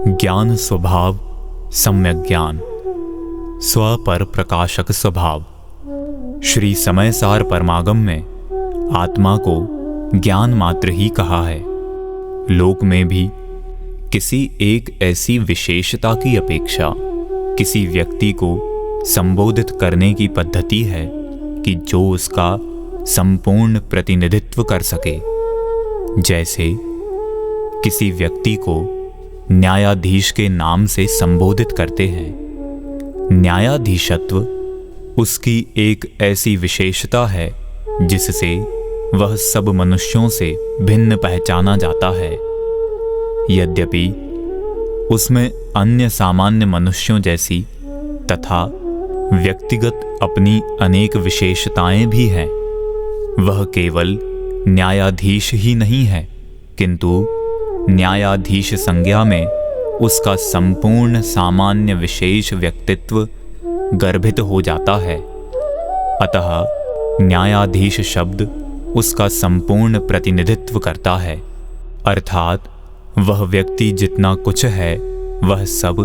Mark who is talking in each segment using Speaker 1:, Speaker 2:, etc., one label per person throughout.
Speaker 1: ज्ञान स्वभाव सम्यक ज्ञान, स्व पर प्रकाशक स्वभाव। श्री समय सार परमागम में आत्मा को ज्ञान मात्र ही कहा है। लोक में भी किसी एक ऐसी विशेषता की अपेक्षा किसी व्यक्ति को संबोधित करने की पद्धति है कि जो उसका संपूर्ण प्रतिनिधित्व कर सके। जैसे किसी व्यक्ति को न्यायाधीश के नाम से संबोधित करते हैं। न्यायाधीशत्व उसकी एक ऐसी विशेषता है जिससे वह सब मनुष्यों से भिन्न पहचाना जाता है। यद्यपि उसमें अन्य सामान्य मनुष्यों जैसी तथा व्यक्तिगत अपनी अनेक विशेषताएं भी हैं। वह केवल न्यायाधीश ही नहीं है, किंतु न्यायाधीश संज्ञा में उसका संपूर्ण सामान्य विशेष व्यक्तित्व गर्भित हो जाता है। अतः न्यायाधीश शब्द उसका संपूर्ण प्रतिनिधित्व करता है, अर्थात वह व्यक्ति जितना कुछ है वह सब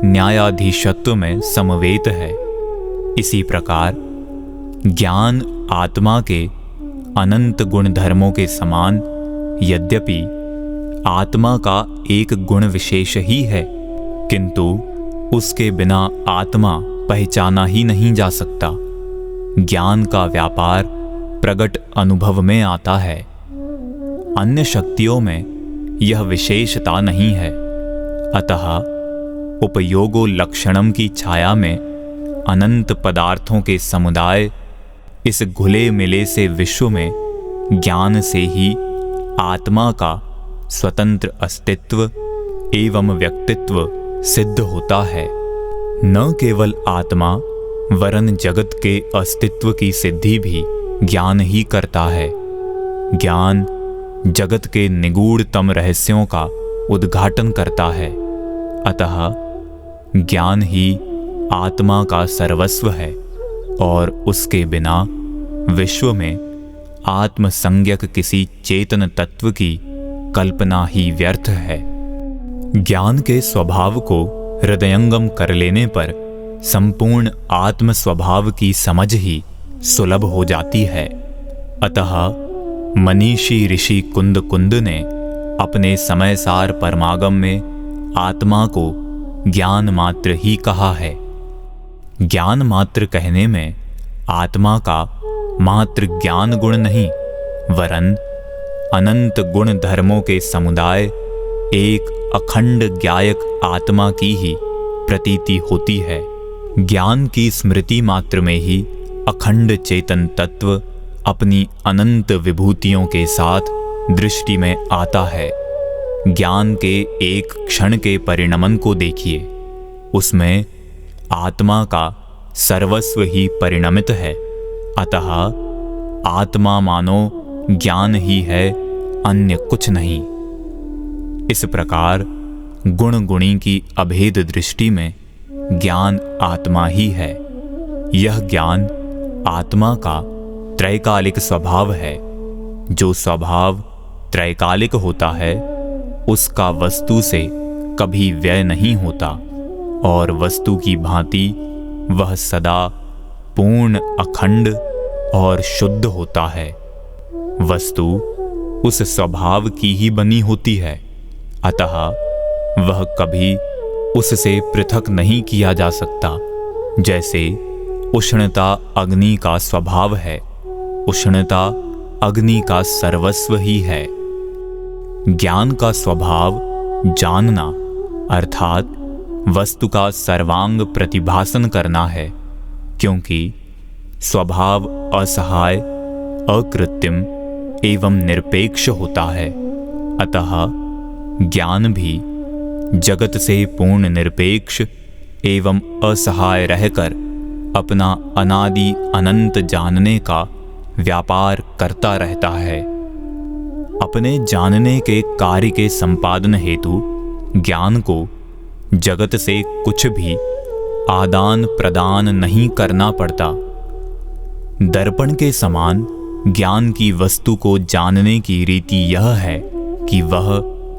Speaker 1: न्यायाधीशत्व में समवेत है। इसी प्रकार ज्ञान आत्मा के अनंत गुण धर्मों के समान यद्यपि आत्मा का एक गुण विशेष ही है, किंतु उसके बिना आत्मा पहचाना ही नहीं जा सकता। ज्ञान का व्यापार प्रगट अनुभव में आता है। अन्य शक्तियों में यह विशेषता नहीं है। अतः उपयोगो लक्षणम की छाया में अनंत पदार्थों के समुदाय इस घुले मिले से विश्व में ज्ञान से ही आत्मा का स्वतंत्र अस्तित्व एवं व्यक्तित्व सिद्ध होता है। न केवल आत्मा वरन जगत के अस्तित्व की सिद्धि भी ज्ञान ही करता है। ज्ञान जगत के निगूढ़तम रहस्यों का उद्घाटन करता है। अतः ज्ञान ही आत्मा का सर्वस्व है और उसके बिना विश्व में आत्मसंज्ञक किसी चेतन तत्व की कल्पना ही व्यर्थ है। ज्ञान के स्वभाव को हृदयंगम कर लेने पर संपूर्ण आत्म स्वभाव की समझ ही सुलभ हो जाती है। अतः मनीषी ऋषि कुंद कुंद ने अपने समय सार परमागम में आत्मा को ज्ञान मात्र ही कहा है। ज्ञान मात्र कहने में आत्मा का मात्र ज्ञान गुण नहीं वरन अनंत गुण धर्मों के समुदाय एक अखंड ज्ञायक आत्मा की ही प्रतीति होती है। ज्ञान की स्मृति मात्र में ही अखंड चेतन तत्व अपनी अनंत विभूतियों के साथ दृष्टि में आता है। ज्ञान के एक क्षण के परिणमन को देखिए, उसमें आत्मा का सर्वस्व ही परिणमित है। अतः आत्मा मानो ज्ञान ही है, अन्य कुछ नहीं। इस प्रकार गुण गुणी की अभेद दृष्टि में ज्ञान आत्मा ही है। यह ज्ञान आत्मा का त्रैकालिक स्वभाव है। जो स्वभाव त्रैकालिक होता है उसका वस्तु से कभी व्यय नहीं होता और वस्तु की भांति वह सदा पूर्ण अखंड और शुद्ध होता है। वस्तु उस स्वभाव की ही बनी होती है, अतः वह कभी उससे पृथक नहीं किया जा सकता। जैसे उष्णता अग्नि का स्वभाव है, उष्णता अग्नि का सर्वस्व ही है। ज्ञान का स्वभाव जानना अर्थात वस्तु का सर्वांग प्रतिभासन करना है, क्योंकि स्वभाव असहाय अकृत्रिम एवं निरपेक्ष होता है। अतः ज्ञान भी जगत से पूर्ण निरपेक्ष एवं असहाय रहकर अपना अनादि अनंत जानने का व्यापार करता रहता है। अपने जानने के कार्य के संपादन हेतु ज्ञान को जगत से कुछ भी आदान प्रदान नहीं करना पड़ता। दर्पण के समान ज्ञान की वस्तु को जानने की रीति यह है कि वह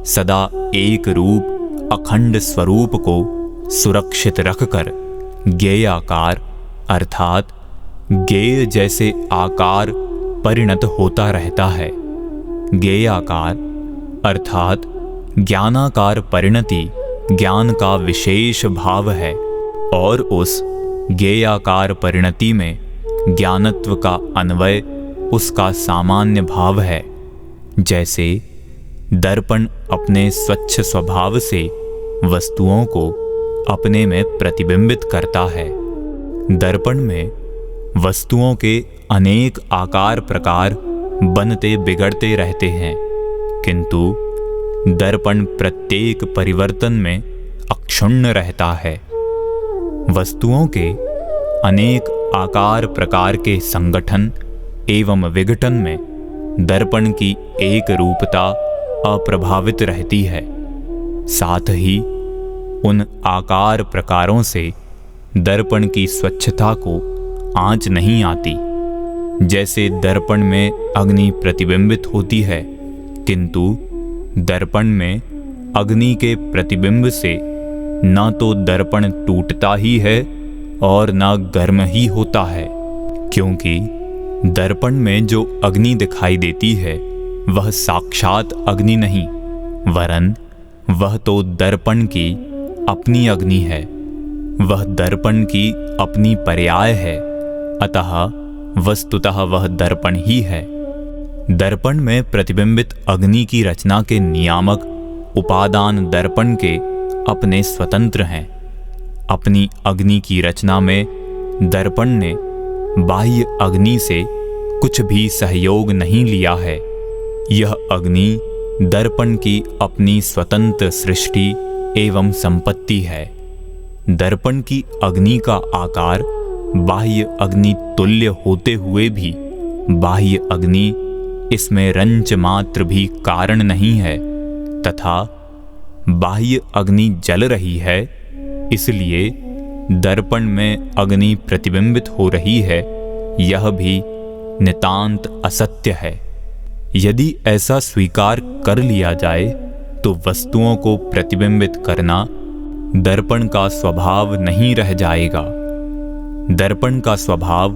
Speaker 1: सदा एक रूप अखंड स्वरूप को सुरक्षित रखकर ज्ञेयाकार अर्थात ज्ञेय जैसे आकार परिणत होता रहता है। ज्ञेयाकार अर्थात ज्ञानाकार परिणति ज्ञान का विशेष भाव है और उस ज्ञेयाकार परिणति में ज्ञानत्व का अन्वय उसका सामान्य भाव है। जैसे दर्पण अपने स्वच्छ स्वभाव से वस्तुओं को अपने में प्रतिबिंबित करता है। दर्पण में वस्तुओं के अनेक आकार प्रकार बनते बिगड़ते रहते हैं, किंतु दर्पण प्रत्येक परिवर्तन में अक्षुण्ण रहता है। वस्तुओं के अनेक आकार प्रकार के संगठन एवं विघटन में दर्पण की एक रूपता अप्रभावित रहती है। साथ ही उन आकार प्रकारों से दर्पण की स्वच्छता को आंच नहीं आती। जैसे दर्पण में अग्नि प्रतिबिंबित होती है, किंतु दर्पण में अग्नि के प्रतिबिंब से न तो दर्पण टूटता ही है और न गर्म ही होता है, क्योंकि दर्पण में जो अग्नि दिखाई देती है वह साक्षात अग्नि नहीं, वरन वह तो दर्पण की अपनी अग्नि है। वह दर्पण की अपनी पर्याय है, अतः वस्तुतः वह दर्पण ही है। दर्पण में प्रतिबिंबित अग्नि की रचना के नियामक उपादान दर्पण के अपने स्वतंत्र हैं। अपनी अग्नि की रचना में दर्पण ने बाह्य अग्नि से कुछ भी सहयोग नहीं लिया है। यह अग्नि दर्पण की अपनी स्वतंत्र सृष्टि एवं संपत्ति है। दर्पण की अग्नि का आकार बाह्य अग्नि तुल्य होते हुए भी बाह्य अग्नि इसमें रंच मात्र भी कारण नहीं है, तथा बाह्य अग्नि जल रही है, इसलिए दर्पण में अग्नि प्रतिबिंबित हो रही है, यह भी नितांत असत्य है। यदि ऐसा स्वीकार कर लिया जाए तो वस्तुओं को प्रतिबिंबित करना दर्पण का स्वभाव नहीं रह जाएगा। दर्पण का स्वभाव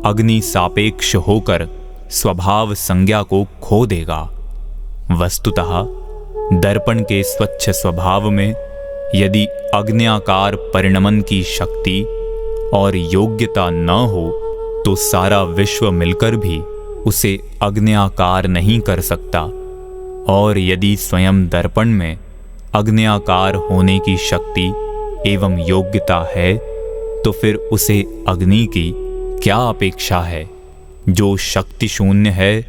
Speaker 1: अग्नि सापेक्ष होकर स्वभाव संज्ञा को खो देगा। वस्तुतः दर्पण के स्वच्छ स्वभाव में यदि अग्न्याकार परिणमन की शक्ति और योग्यता न हो तो सारा विश्व मिलकर भी उसे अग्न्याकार नहीं कर सकता, और यदि स्वयं दर्पण में अग्न्याकार होने की शक्ति एवं योग्यता है तो फिर उसे अग्नि की क्या अपेक्षा है। जो शक्ति शून्य है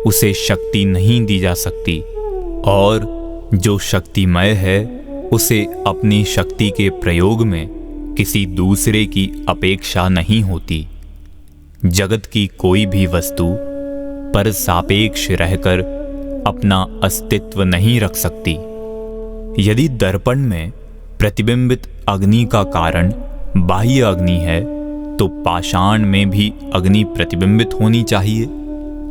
Speaker 1: उसे शक्ति नहीं दी जा सकती, और जो शक्तिमय है उसे अपनी शक्ति के प्रयोग में किसी दूसरे की अपेक्षा नहीं होती। जगत की कोई भी वस्तु पर सापेक्ष रहकर अपना अस्तित्व नहीं रख सकती। यदि दर्पण में प्रतिबिंबित अग्नि का कारण बाह्य अग्नि है तो पाषाण में भी अग्नि प्रतिबिंबित होनी चाहिए,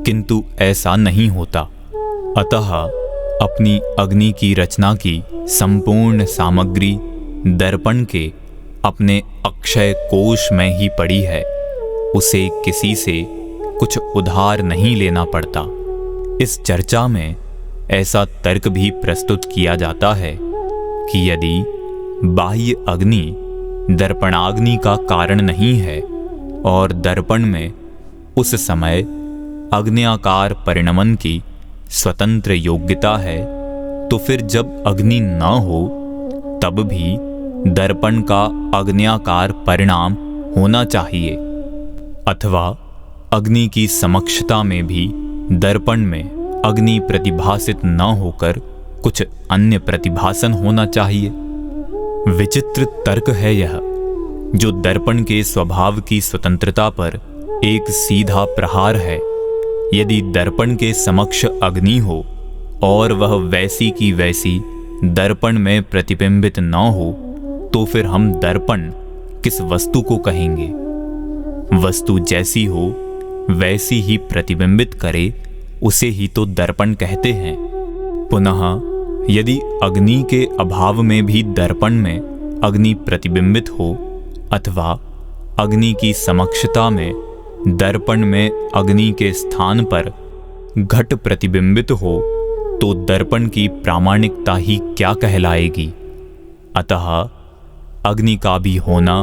Speaker 1: किंतु ऐसा नहीं होता। अतः अपनी अग्नि की रचना की संपूर्ण सामग्री दर्पण के अपने अक्षय कोश में ही पड़ी है। उसे किसी से कुछ उधार नहीं लेना पड़ता। इस चर्चा में ऐसा तर्क भी प्रस्तुत किया जाता है कि यदि बाह्य अग्नि दर्पणाग्नि का कारण नहीं है और दर्पण में उस समय अग्न्याकार परिणमन की स्वतंत्र योग्यता है, तो फिर जब अग्नि न हो तब भी दर्पण का अग्न्याकार परिणाम होना चाहिए, अथवा अग्नि की समक्षता में भी दर्पण में अग्नि प्रतिभासित न होकर कुछ अन्य प्रतिभासन होना चाहिए। विचित्र तर्क है यह, जो दर्पण के स्वभाव की स्वतंत्रता पर एक सीधा प्रहार है। यदि दर्पण के समक्ष अग्नि हो और वह वैसी की वैसी दर्पण में प्रतिबिंबित न हो, तो फिर हम दर्पण किस वस्तु को कहेंगे। वस्तु जैसी हो वैसी ही प्रतिबिंबित करे, उसे ही तो दर्पण कहते हैं। पुनः यदि अग्नि के अभाव में भी दर्पण में अग्नि प्रतिबिंबित हो अथवा अग्नि की समक्षता में दर्पण में अग्नि के स्थान पर घट प्रतिबिंबित हो तो दर्पण की प्रामाणिकता ही क्या कहलाएगी। अतः अग्नि का भी होना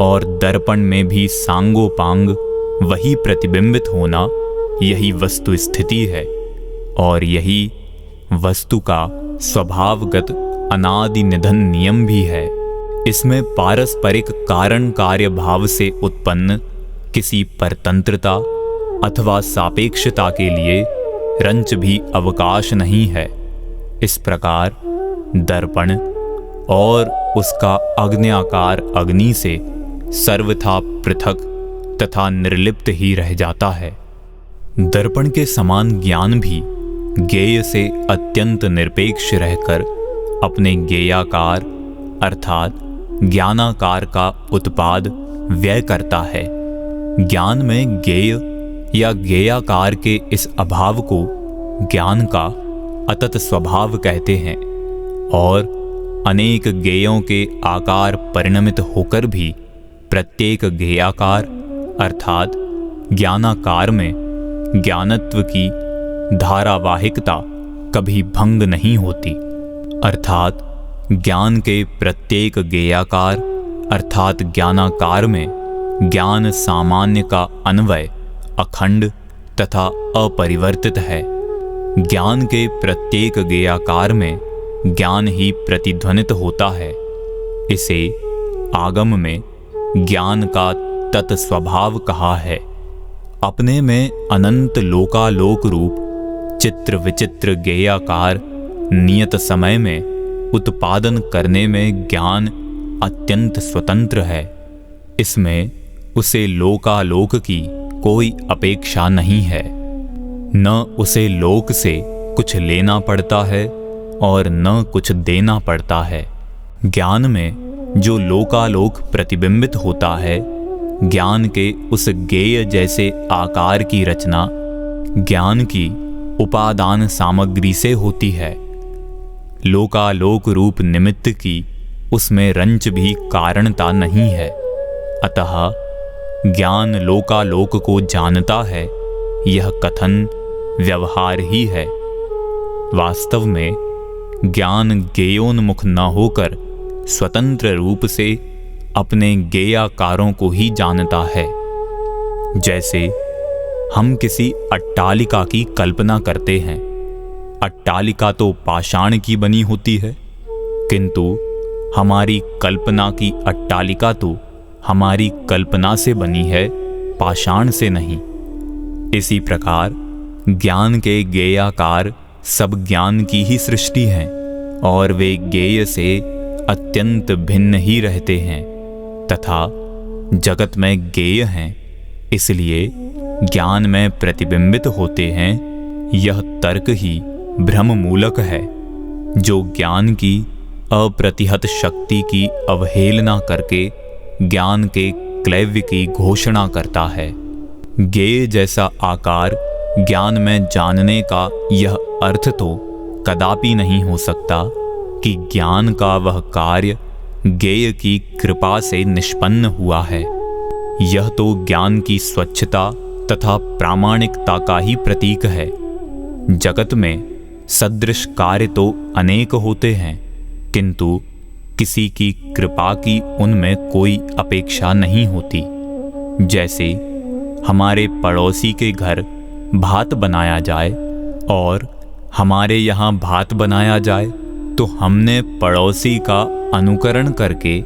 Speaker 1: और दर्पण में भी सांगोपांग वही प्रतिबिंबित होना, यही वस्तु स्थिति है और यही वस्तु का स्वभावगत अनादि निधन नियम भी है। इसमें पारस्परिक कारण कार्य भाव से उत्पन्न किसी परतंत्रता अथवा सापेक्षता के लिए रंच भी अवकाश नहीं है। इस प्रकार दर्पण और उसका अग्न्याकार अग्नि से सर्वथा पृथक तथा निर्लिप्त ही रह जाता है। दर्पण के समान ज्ञान भी ज्ञेय से अत्यंत निरपेक्ष रहकर अपने ज्ञेयाकार अर्थात ज्ञानाकार का उत्पाद व्यय करता है। ज्ञान में ज्ञेय या ज्ञेयाकार के इस अभाव को ज्ञान का अतत स्वभाव कहते हैं और अनेक ज्ञेयों के आकार परिणमित होकर भी प्रत्येक ज्ञेयाकार अर्थात ज्ञानाकार में ज्ञानत्व की धारावाहिकता कभी भंग नहीं होती। अर्थात ज्ञान के प्रत्येक ज्ञेयाकार अर्थात ज्ञानाकार में ज्ञान सामान्य का अन्वय अखंड तथा अपरिवर्तित है। ज्ञान के प्रत्येक ज्ञेयाकार में ज्ञान ही प्रतिध्वनित होता है। इसे आगम में ज्ञान का तत्स्वभाव कहा है। अपने में अनंत लोकालोक रूप चित्र विचित्र ज्ञेयाकार नियत समय में उत्पादन करने में ज्ञान अत्यंत स्वतंत्र है। इसमें उसे लोकालोक की कोई अपेक्षा नहीं है। न उसे लोक से कुछ लेना पड़ता है और न कुछ देना पड़ता है। ज्ञान में जो लोकालोक प्रतिबिंबित होता है, ज्ञान के उस ज्ञेय जैसे आकार की रचना ज्ञान की उपादान सामग्री से होती है। लोकालोक रूप निमित्त की उसमें रंच भी कारणता नहीं है। अतः ज्ञान लोकालोक को जानता है, यह कथन व्यवहार ही है। वास्तव में ज्ञान ज्ञेयोन्मुख न होकर स्वतंत्र रूप से अपने ज्ञेयाकारों को ही जानता है। जैसे हम किसी अट्टालिका की कल्पना करते हैं। अट्टालिका तो पाषाण की बनी होती है, किंतु हमारी कल्पना की अट्टालिका तो हमारी कल्पना से बनी है, पाषाण से नहीं। इसी प्रकार ज्ञान के ज्ञेयाकार सब ज्ञान की ही सृष्टि हैं और वे ज्ञेय से अत्यंत भिन्न ही रहते हैं तथा जगत में ज्ञेय हैं, इसलिए ज्ञान में प्रतिबिंबित होते हैं। यह तर्क ही भ्रम मूलक है, जो ज्ञान की अप्रतिहत शक्ति की अवहेलना करके ज्ञान के क्लैव्य की घोषणा करता है। ज्ञेय जैसा आकार ज्ञान में जानने का यह अर्थ तो कदापि नहीं हो सकता कि ज्ञान का वह कार्य ज्ञेय की कृपा से निष्पन्न हुआ है। यह तो ज्ञान की स्वच्छता तथा प्रामाणिकता का ही प्रतीक है। जगत में सदृश कार्य तो अनेक होते हैं, किंतु किसी की कृपा की उनमें कोई अपेक्षा नहीं होती। जैसे हमारे पड़ोसी के घर भात बनाया जाए और हमारे यहाँ भात बनाया जाए, तो हमने पड़ोसी का अनुकरण करके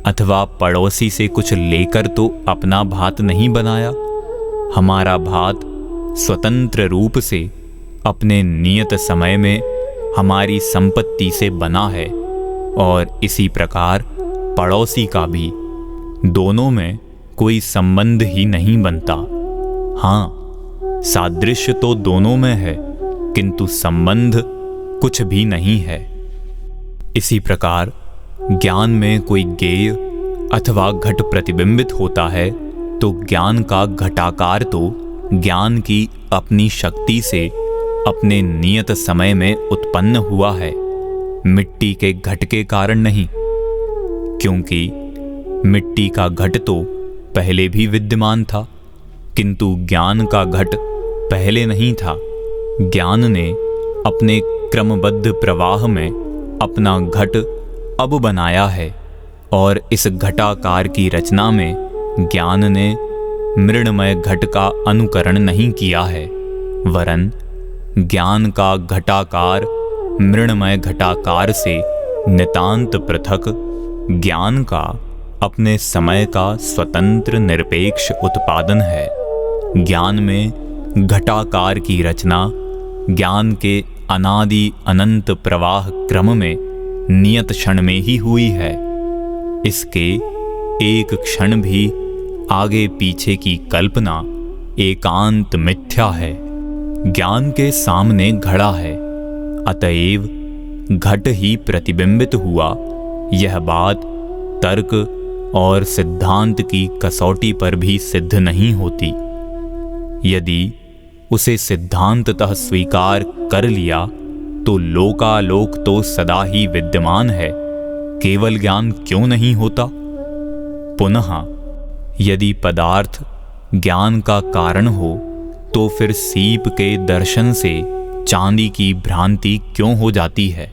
Speaker 1: अथवा पड़ोसी से कुछ लेकर तो अपना भात नहीं बनाया। हमारा भात स्वतंत्र रूप से अपने नियत समय में हमारी संपत्ति से बना है और इसी प्रकार पड़ोसी का भी। दोनों में कोई संबंध ही नहीं बनता। हाँ, सादृश्य तो दोनों में है, किंतु संबंध कुछ भी नहीं है। इसी प्रकार ज्ञान में कोई ज्ञेय अथवा घट प्रतिबिंबित होता है, तो ज्ञान का घटाकार तो ज्ञान की अपनी शक्ति से अपने नियत समय में उत्पन्न हुआ है। मिट्टी के घट के कारण नहीं, क्योंकि मिट्टी का घट तो पहले भी विद्यमान था, किंतु ज्ञान का घट पहले नहीं था। ज्ञान ने अपने क्रमबद्ध प्रवाह में अपना घट अब बनाया है, और इस घटाकार की रचना में ज्ञान ने मृण्मय घट का अनुकरण नहीं किया है, वरन ज्ञान का घटाकार मृण्मय घटाकार से नितांत पृथक, ज्ञान का अपने समय का स्वतंत्र निरपेक्ष उत्पादन है। ज्ञान में घटाकार की रचना ज्ञान के अनादि अनंत प्रवाह क्रम में नियत क्षण में ही हुई है। इसके एक क्षण भी आगे पीछे की कल्पना एकांत मिथ्या है। ज्ञान के सामने घड़ा है, अतएव घट ही प्रतिबिंबित हुआ। यह बात तर्क और सिद्धांत की कसौटी पर भी सिद्ध नहीं होती। यदि उसे सिद्धांततः स्वीकार कर लिया तो लोकालोक तो सदा ही विद्यमान है, केवल ज्ञान क्यों नहीं होता? पुनः यदि पदार्थ ज्ञान का कारण हो तो फिर सीप के दर्शन से चांदी की भ्रांति क्यों हो जाती है?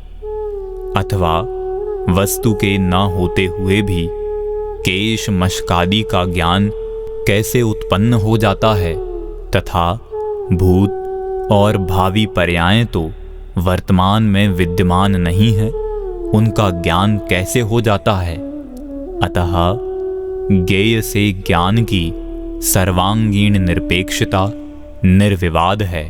Speaker 1: अथवा वस्तु के न होते हुए भी केश मशकादि का ज्ञान कैसे उत्पन्न हो जाता है? तथा भूत और भावी पर्याय तो वर्तमान में विद्यमान नहीं है, उनका ज्ञान कैसे हो जाता है? अतः ज्ञेय से ज्ञान की सर्वांगीण निरपेक्षता निर्विवाद है।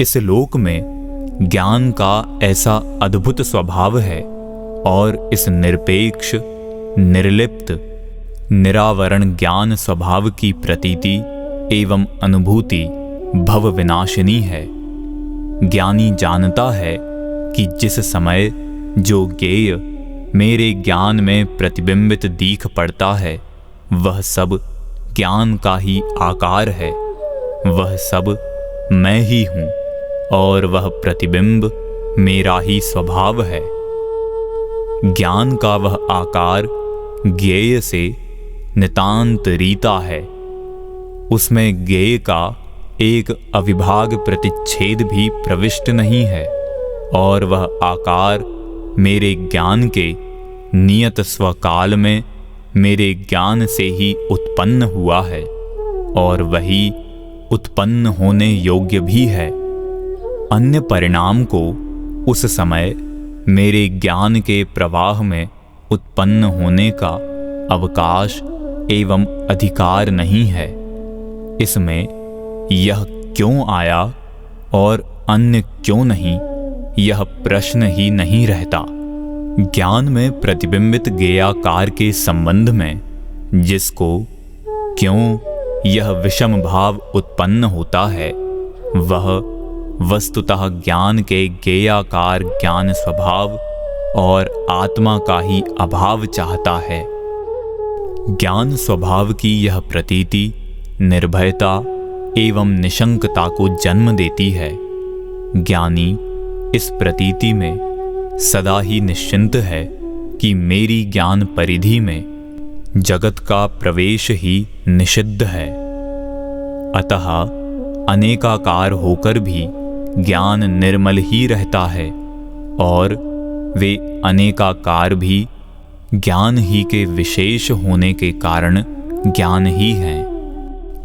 Speaker 1: इस लोक में ज्ञान का ऐसा अद्भुत स्वभाव है, और इस निरपेक्ष, निर्लिप्त, निरावरण ज्ञान स्वभाव की प्रतीति एवं अनुभूति भव विनाशिनी है। ज्ञानी जानता है कि जिस समय जो ज्ञेय मेरे ज्ञान में प्रतिबिंबित दीख पड़ता है, वह सब ज्ञान का ही आकार है, वह सब मैं ही हूँ, और वह प्रतिबिंब मेरा ही स्वभाव है। ज्ञान का वह आकार ज्ञेय से नितांत रीता है, उसमें ज्ञेय का एक अविभाग प्रतिच्छेद भी प्रविष्ट नहीं है, और वह आकार मेरे ज्ञान के नियत स्वकाल में मेरे ज्ञान से ही उत्पन्न हुआ है, और वही उत्पन्न होने योग्य भी है। अन्य परिणाम को उस समय मेरे ज्ञान के प्रवाह में उत्पन्न होने का अवकाश एवं अधिकार नहीं है। इसमें यह क्यों आया और अन्य क्यों नहीं, यह प्रश्न ही नहीं रहता। ज्ञान में प्रतिबिंबित ज्ञेयाकार के संबंध में जिसको क्यों यह विषम भाव उत्पन्न होता है, वह वस्तुतः ज्ञान के ज्ञेयाकार ज्ञान स्वभाव और आत्मा का ही अभाव चाहता है। ज्ञान स्वभाव की यह प्रतीति निर्भयता एवं निशंकता को जन्म देती है। ज्ञानी इस प्रतीति में सदा ही निश्चिंत है कि मेरी ज्ञान परिधि में जगत का प्रवेश ही निषिद्ध है। अतः अनेकाकार होकर भी ज्ञान निर्मल ही रहता है, और वे अनेकाकार भी ज्ञान ही के विशेष होने के कारण ज्ञान ही हैं।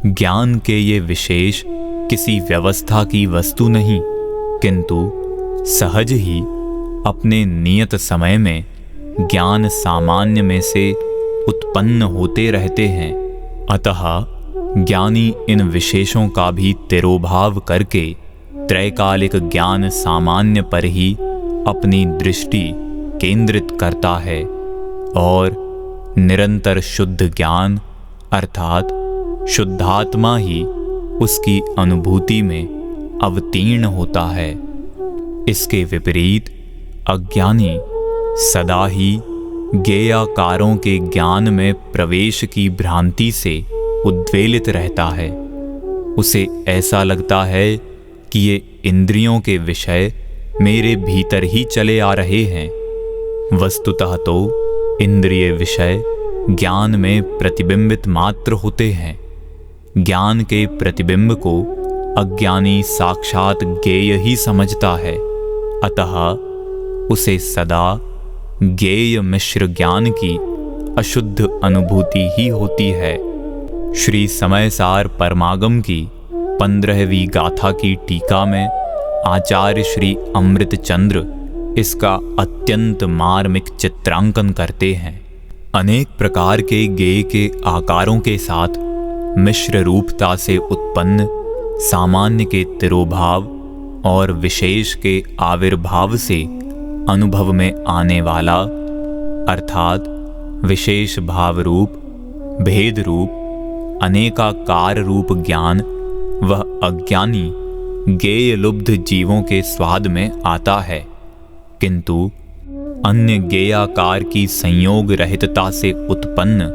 Speaker 1: ज्ञान के ये विशेष किसी व्यवस्था की वस्तु नहीं, किंतु सहज ही अपने नियत समय में ज्ञान सामान्य में से उत्पन्न होते रहते हैं। अतः ज्ञानी इन विशेषों का भी तिरोभाव करके त्रैकालिक ज्ञान सामान्य पर ही अपनी दृष्टि केंद्रित करता है, और निरंतर शुद्ध ज्ञान अर्थात शुद्धात्मा ही उसकी अनुभूति में अवतीर्ण होता है। इसके विपरीत अज्ञानी सदा ही ज्ञेयाकारों के ज्ञान में प्रवेश की भ्रांति से उद्वेलित रहता है। उसे ऐसा लगता है कि ये इंद्रियों के विषय मेरे भीतर ही चले आ रहे हैं। वस्तुतः तो इंद्रिय विषय ज्ञान में प्रतिबिंबित मात्र होते हैं। ज्ञान के प्रतिबिंब को अज्ञानी साक्षात ज्ञेय ही समझता है, अतः उसे सदा ज्ञेय मिश्र ज्ञान की अशुद्ध अनुभूति ही होती है। श्री समयसार परमागम की 15वीं गाथा की टीका में आचार्य श्री अमृत चंद्र इसका अत्यंत मार्मिक चित्रांकन करते हैं। अनेक प्रकार के ज्ञेय के आकारों के साथ मिश्र रूपता से उत्पन्न सामान्य के तिरोभाव और विशेष के आविर्भाव से अनुभव में आने वाला अर्थात विशेष भाव रूप, भेद रूप, अनेकाकार रूप ज्ञान वह अज्ञानी ज्ञेय लुब्ध जीवों के स्वाद में आता है, किंतु अन्य ज्ञेयाकार की संयोग रहितता से उत्पन्न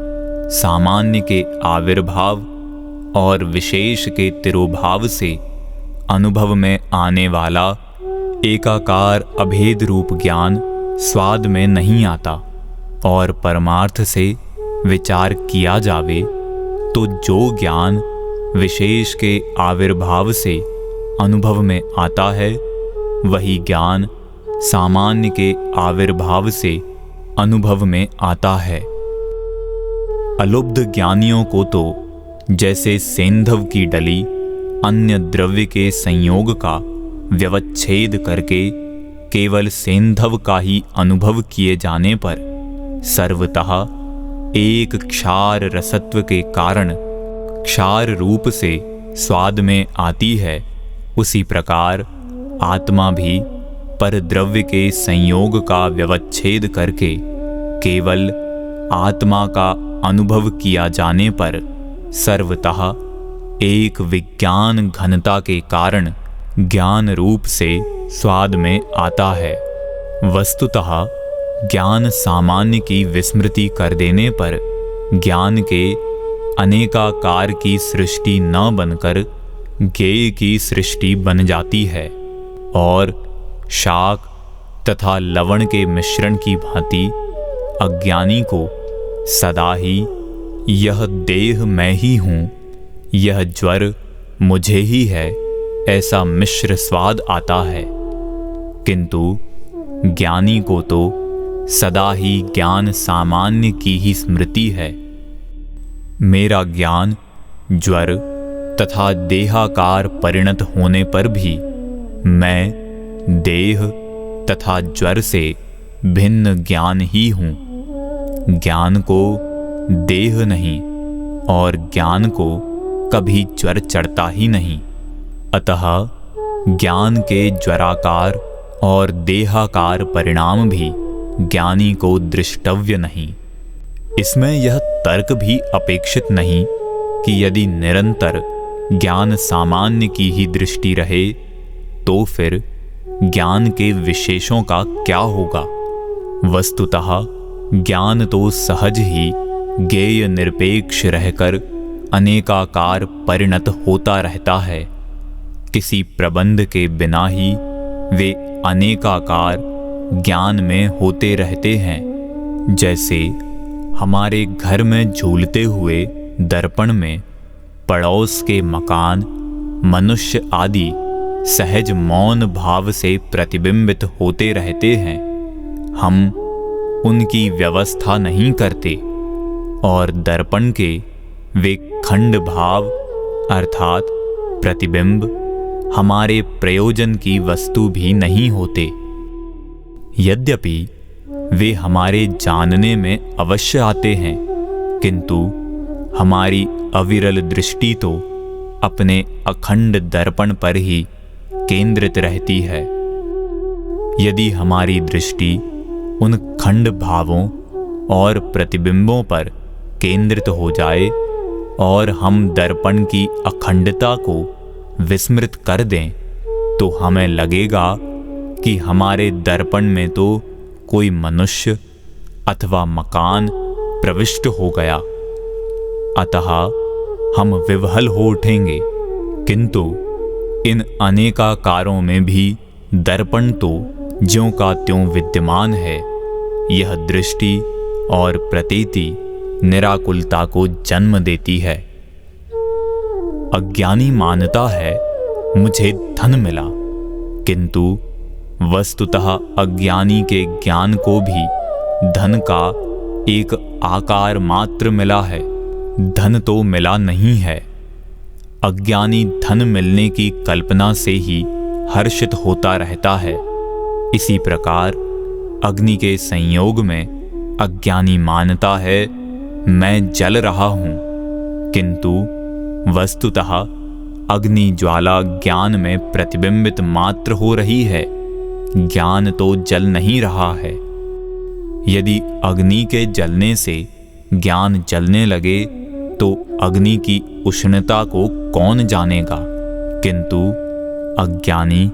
Speaker 1: सामान्य के आविर्भाव और विशेष के तिरोभाव से अनुभव में आने वाला एकाकार अभेद रूप ज्ञान स्वाद में नहीं आता। और परमार्थ से विचार किया जावे तो जो ज्ञान विशेष के आविर्भाव से अनुभव में आता है, वही ज्ञान सामान्य के आविर्भाव से अनुभव में आता है। अलुब्ध ज्ञानियों को तो जैसे सेंधव की डली अन्य द्रव्य के संयोग का व्यवच्छेद करके केवल सेंधव का ही अनुभव किए जाने पर सर्वतः एक क्षार रसत्व के कारण क्षार रूप से स्वाद में आती है, उसी प्रकार आत्मा भी परद्रव्य के संयोग का व्यवच्छेद करके केवल आत्मा का अनुभव किया जाने पर सर्वतः एक विज्ञान घनता के कारण ज्ञान रूप से स्वाद में आता है। वस्तुतः ज्ञान सामान्य की विस्मृति कर देने पर ज्ञान के अनेकाकार की सृष्टि न बनकर ज्ञेय की सृष्टि बन जाती है और शाक तथा लवण के मिश्रण की भांति अज्ञानी को सदा ही यह देह मैं ही हूँ, यह ज्वर मुझे ही है, ऐसा मिश्र स्वाद आता है। किंतु ज्ञानी को तो सदा ही ज्ञान सामान्य की ही स्मृति है। मेरा ज्ञान ज्वर तथा देहाकार परिणत होने पर भी मैं देह तथा ज्वर से भिन्न ज्ञान ही हूँ। ज्ञान को देह नहीं और ज्ञान को कभी ज्वर चढ़ता ही नहीं, अतः ज्ञान के ज्वराकार और देहाकार परिणाम भी ज्ञानी को दृष्टव्य नहीं। इसमें यह तर्क भी अपेक्षित नहीं कि यदि निरंतर ज्ञान सामान्य की ही दृष्टि रहे तो फिर ज्ञान के विशेषों का क्या होगा। वस्तुतः ज्ञान तो सहज ही ज्ञेय निरपेक्ष रहकर अनेकाकार परिणत होता रहता है। किसी प्रबंध के बिना ही वे अनेकाकार ज्ञान में होते रहते हैं। जैसे हमारे घर में झूलते हुए दर्पण में पड़ोस के मकान, मनुष्य आदि सहज मौन भाव से प्रतिबिंबित होते रहते हैं। हम उनकी व्यवस्था नहीं करते और दर्पण के वे खंड भाव अर्थात प्रतिबिंब हमारे प्रयोजन की वस्तु भी नहीं होते। यद्यपि वे हमारे जानने में अवश्य आते हैं, किंतु हमारी अविरल दृष्टि तो अपने अखंड दर्पण पर ही केंद्रित रहती है। यदि हमारी दृष्टि उन खंड भावों और प्रतिबिंबों पर केंद्रित हो जाए और हम दर्पण की अखंडता को विस्मृत कर दें, तो हमें लगेगा कि हमारे दर्पण में तो कोई मनुष्य अथवा मकान प्रविष्ट हो गया, अतः हम विह्वल हो उठेंगे। किंतु इन अनेकाकारों में भी दर्पण तो ज्यों का त्यों विद्यमान है। यह दृष्टि और प्रतीति निराकुलता को जन्म देती है। अज्ञानी मानता है मुझे धन मिला, किंतु वस्तुतः अज्ञानी के ज्ञान को भी धन का एक आकार मात्र मिला है, धन तो मिला नहीं है। अज्ञानी धन मिलने की कल्पना से ही हर्षित होता रहता है। इसी प्रकार अग्नि के संयोग में अज्ञानी मानता है मैं जल रहा हूं, किंतु वस्तुतः अग्नि ज्वाला ज्ञान में प्रतिबिंबित मात्र हो रही है, ज्ञान तो जल नहीं रहा है। यदि अग्नि के जलने से ज्ञान जलने लगे तो अग्नि की उष्णता को कौन जानेगा, किंतु अज्ञानी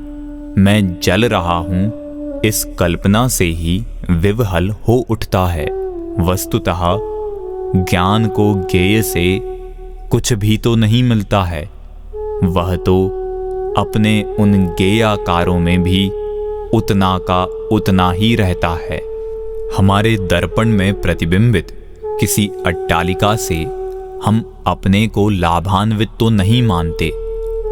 Speaker 1: मैं जल रहा हूं इस कल्पना से ही विवहल हो उठता है। वस्तुतः ज्ञान को ज्ञेय से कुछ भी तो नहीं मिलता है, वह तो अपने उन ज्ञेयाकारों में भी उतना का उतना ही रहता है। हमारे दर्पण में प्रतिबिंबित किसी अट्टालिका से हम अपने को लाभान्वित तो नहीं मानते,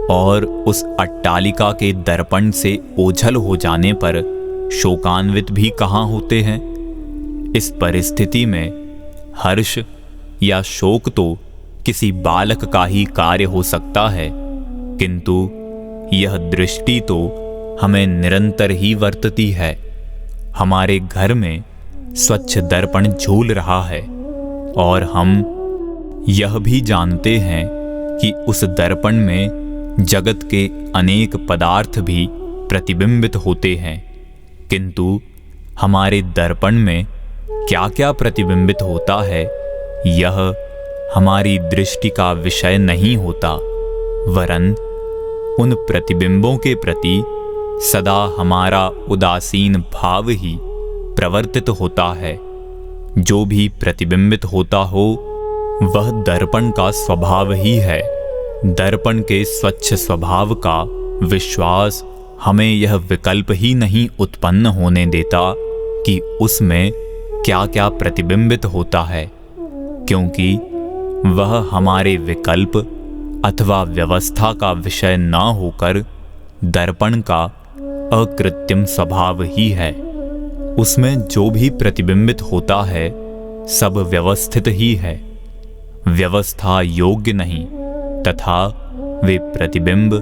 Speaker 1: और उस अट्टालिका के दर्पण से ओझल हो जाने पर शोकान्वित भी कहाँ होते हैं। इस परिस्थिति में हर्ष या शोक तो किसी बालक का ही कार्य हो सकता है, किंतु यह दृष्टि तो हमें निरंतर ही वर्तती है। हमारे घर में स्वच्छ दर्पण झूल रहा है और हम यह भी जानते हैं कि उस दर्पण में जगत के अनेक पदार्थ भी प्रतिबिंबित होते हैं, किंतु हमारे दर्पण में क्या क्या प्रतिबिंबित होता है यह हमारी दृष्टि का विषय नहीं होता, वरन उन प्रतिबिंबों के प्रति सदा हमारा उदासीन भाव ही प्रवर्तित होता है। जो भी प्रतिबिंबित होता हो वह दर्पण का स्वभाव ही है। दर्पण के स्वच्छ स्वभाव का विश्वास हमें यह विकल्प ही नहीं उत्पन्न होने देता कि उसमें क्या क्या प्रतिबिंबित होता है, क्योंकि वह हमारे विकल्प अथवा व्यवस्था का विषय न होकर दर्पण का अकृत्रिम स्वभाव ही है। उसमें जो भी प्रतिबिंबित होता है सब व्यवस्थित ही है, व्यवस्था योग्य नहीं, तथा वे प्रतिबिंब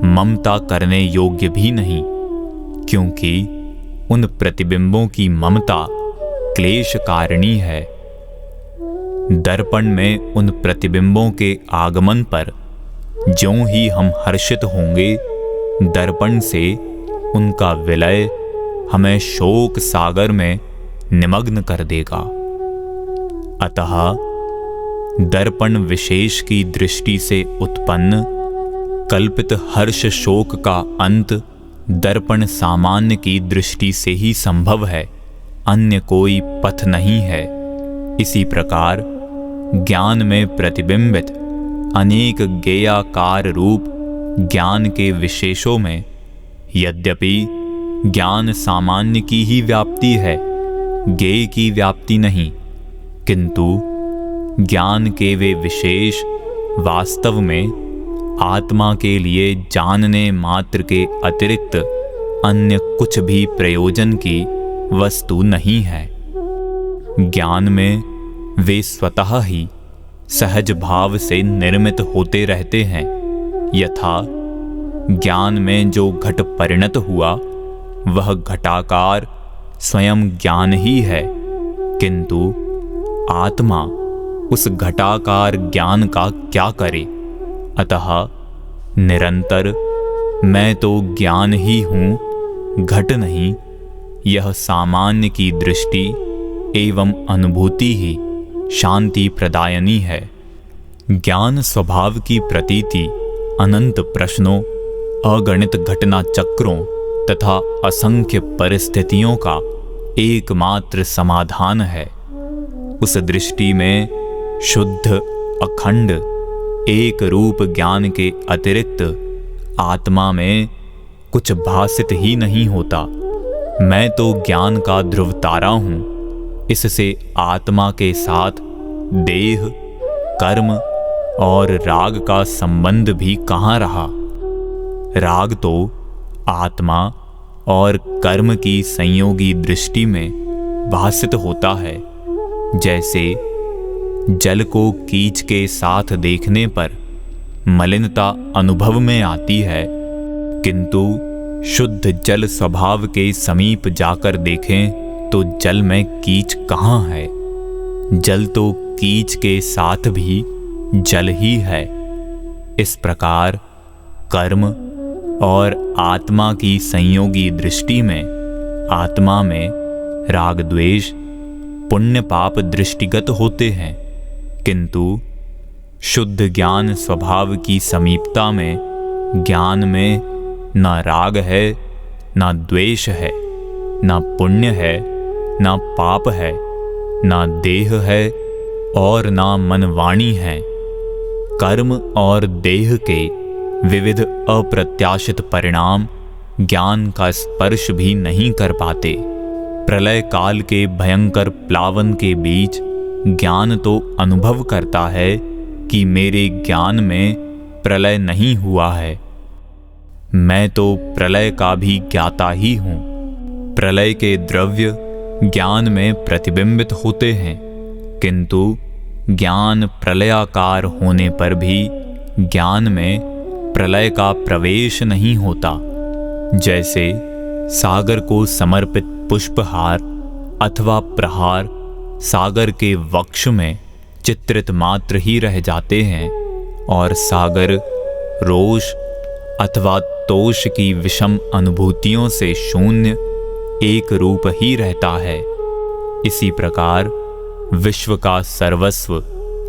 Speaker 1: ममता करने योग्य भी नहीं, क्योंकि उन प्रतिबिंबों की ममता क्लेश कारिणी है। दर्पण में उन प्रतिबिंबों के आगमन पर ज्यों ही हम हर्षित होंगे, दर्पण से उनका विलय हमें शोक सागर में निमग्न कर देगा। अतः दर्पण विशेष की दृष्टि से उत्पन्न कल्पित हर्ष शोक का अंत दर्पण सामान्य की दृष्टि से ही संभव है, अन्य कोई पथ नहीं है। इसी प्रकार ज्ञान में प्रतिबिंबित अनेक ज्ञेयाकार रूप ज्ञान के विशेषों में यद्यपि ज्ञान सामान्य की ही व्याप्ति है, ज्ञेय की व्याप्ति नहीं, किंतु ज्ञान के वे विशेष वास्तव में आत्मा के लिए जानने मात्र के अतिरिक्त अन्य कुछ भी प्रयोजन की वस्तु नहीं है। ज्ञान में वे स्वतः ही सहज भाव से निर्मित होते रहते हैं। यथा ज्ञान में जो घट परिणत हुआ वह घटाकार स्वयं ज्ञान ही है, किंतु आत्मा उस घटाकार ज्ञान का क्या करे। अतः निरंतर मैं तो ज्ञान ही हूँ, घट नहीं, यह सामान्य की दृष्टि एवं अनुभूति ही शांति प्रदायनी है। ज्ञान स्वभाव की प्रतीति अनंत प्रश्नों, अगणित घटना चक्रों तथा असंख्य परिस्थितियों का एकमात्र समाधान है। उस दृष्टि में शुद्ध अखंड एक रूप ज्ञान के अतिरिक्त आत्मा में कुछ भासित ही नहीं होता। मैं तो ज्ञान का ध्रुव तारा हूँ। इससे आत्मा के साथ देह, कर्म और राग का संबंध भी कहाँ रहा। राग तो आत्मा और कर्म की संयोगी दृष्टि में भासित होता है। जैसे जल को कीच के साथ देखने पर मलिनता अनुभव में आती है, किंतु शुद्ध जल स्वभाव के समीप जाकर देखें तो जल में कीच कहाँ है। जल तो कीच के साथ भी जल ही है। इस प्रकार कर्म और आत्मा की संयोगी दृष्टि में आत्मा में राग द्वेष, पुण्य पाप दृष्टिगत होते हैं, किंतु शुद्ध ज्ञान स्वभाव की समीपता में ज्ञान में न राग है, न द्वेष है, न पुण्य है, न पाप है, न देह है और न मन वाणी है। कर्म और देह के विविध अप्रत्याशित परिणाम ज्ञान का स्पर्श भी नहीं कर पाते। प्रलय काल के भयंकर प्लावन के बीच ज्ञान तो अनुभव करता है कि मेरे ज्ञान में प्रलय नहीं हुआ है। मैं तो प्रलय का भी ज्ञाता ही हूँ। प्रलय के द्रव्य ज्ञान में प्रतिबिंबित होते हैं, किंतु ज्ञान प्रलयाकार होने पर भी ज्ञान में प्रलय का प्रवेश नहीं होता। जैसे सागर को समर्पित पुष्पहार अथवा प्रहार सागर के वक्ष में चित्रित मात्र ही रह जाते हैं और सागर रोष अथवा तोष की विषम अनुभूतियों से शून्य एक रूप ही रहता है। इसी प्रकार विश्व का सर्वस्व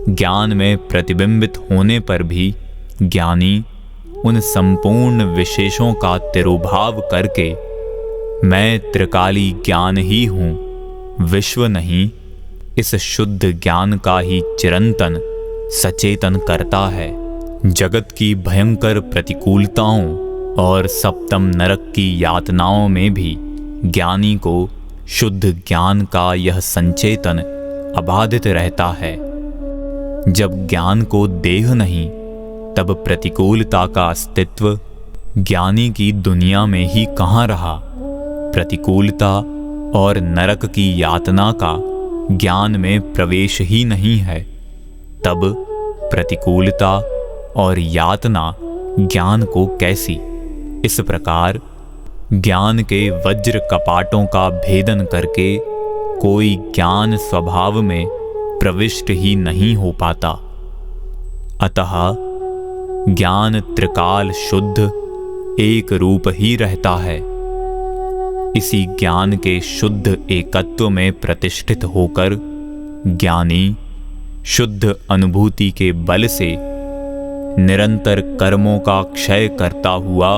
Speaker 1: ज्ञान में प्रतिबिंबित होने पर भी ज्ञानी उन संपूर्ण विशेषों का तिरोभाव करके मैं त्रिकाली ज्ञान ही हूँ, विश्व नहीं, इस शुद्ध ज्ञान का ही चिरंतन सचेतन करता है। जगत की भयंकर प्रतिकूलताओं और सप्तम नरक की यातनाओं में भी ज्ञानी को शुद्ध ज्ञान का यह संचेतन अबाधित रहता है। जब ज्ञान को देह नहीं, तब प्रतिकूलता का अस्तित्व ज्ञानी की दुनिया में ही कहाँ रहा। प्रतिकूलता और नरक की यातना का ज्ञान में प्रवेश ही नहीं है, तब प्रतिकूलता और यातना ज्ञान को कैसी। इस प्रकार ज्ञान के वज्र कपाटों का भेदन करके कोई ज्ञान स्वभाव में प्रविष्ट ही नहीं हो पाता। अतः ज्ञान त्रिकाल शुद्ध एक रूप ही रहता है। इसी ज्ञान के शुद्ध एकत्व में प्रतिष्ठित होकर ज्ञानी शुद्ध अनुभूति के बल से निरंतर कर्मों का क्षय करता हुआ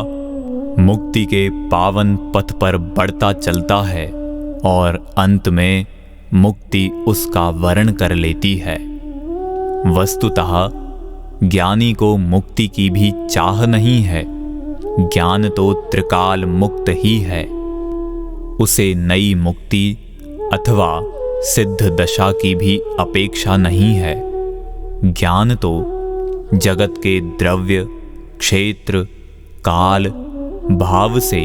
Speaker 1: मुक्ति के पावन पथ पर बढ़ता चलता है और अंत में मुक्ति उसका वर्ण कर लेती है। वस्तुतः ज्ञानी को मुक्ति की भी चाह नहीं है। ज्ञान तो त्रिकाल मुक्त ही है। उसे नई मुक्ति अथवा सिद्ध दशा की भी अपेक्षा नहीं है। ज्ञान तो जगत के द्रव्य, क्षेत्र, काल, भाव से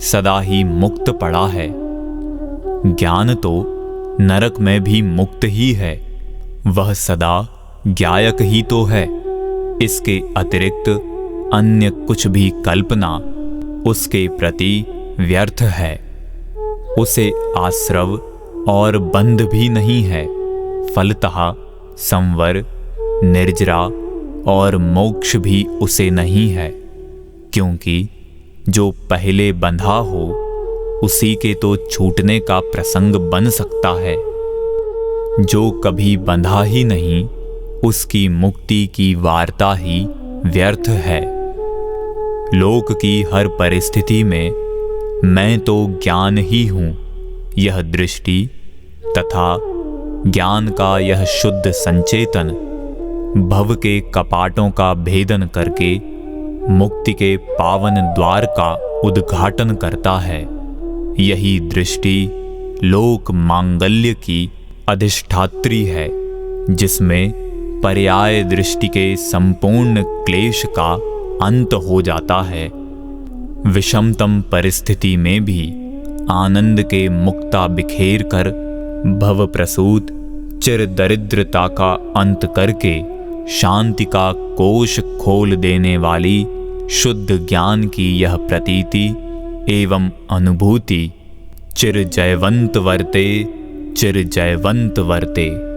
Speaker 1: सदा ही मुक्त पड़ा है। ज्ञान तो नरक में भी मुक्त ही है। वह सदा ज्ञायक ही तो है। इसके अतिरिक्त अन्य कुछ भी कल्पना उसके प्रति व्यर्थ है। उसे आश्रव और बंध भी नहीं है। फलतः संवर, निर्जरा और मोक्ष भी उसे नहीं है, क्योंकि जो पहले बंधा हो उसी के तो छूटने का प्रसंग बन सकता है। जो कभी बंधा ही नहीं, उसकी मुक्ति की वार्ता ही व्यर्थ है। लोक की हर परिस्थिति में मैं तो ज्ञान ही हूँ, यह दृष्टि तथा ज्ञान का यह शुद्ध संचेतन भव के कपाटों का भेदन करके मुक्ति के पावन द्वार का उद्घाटन करता है। यही दृष्टि लोक मांगल्य की अधिष्ठात्री है, जिसमें पर्याय दृष्टि के संपूर्ण क्लेश का अंत हो जाता है। विषमतम परिस्थिति में भी आनंद के मुक्ता बिखेर कर भव प्रसूत चिर दरिद्रता का अंत करके शांति का कोश खोल देने वाली शुद्ध ज्ञान की यह प्रतीति एवं अनुभूति चिर जयवंत वर्ते, चिर जयवंत वर्ते।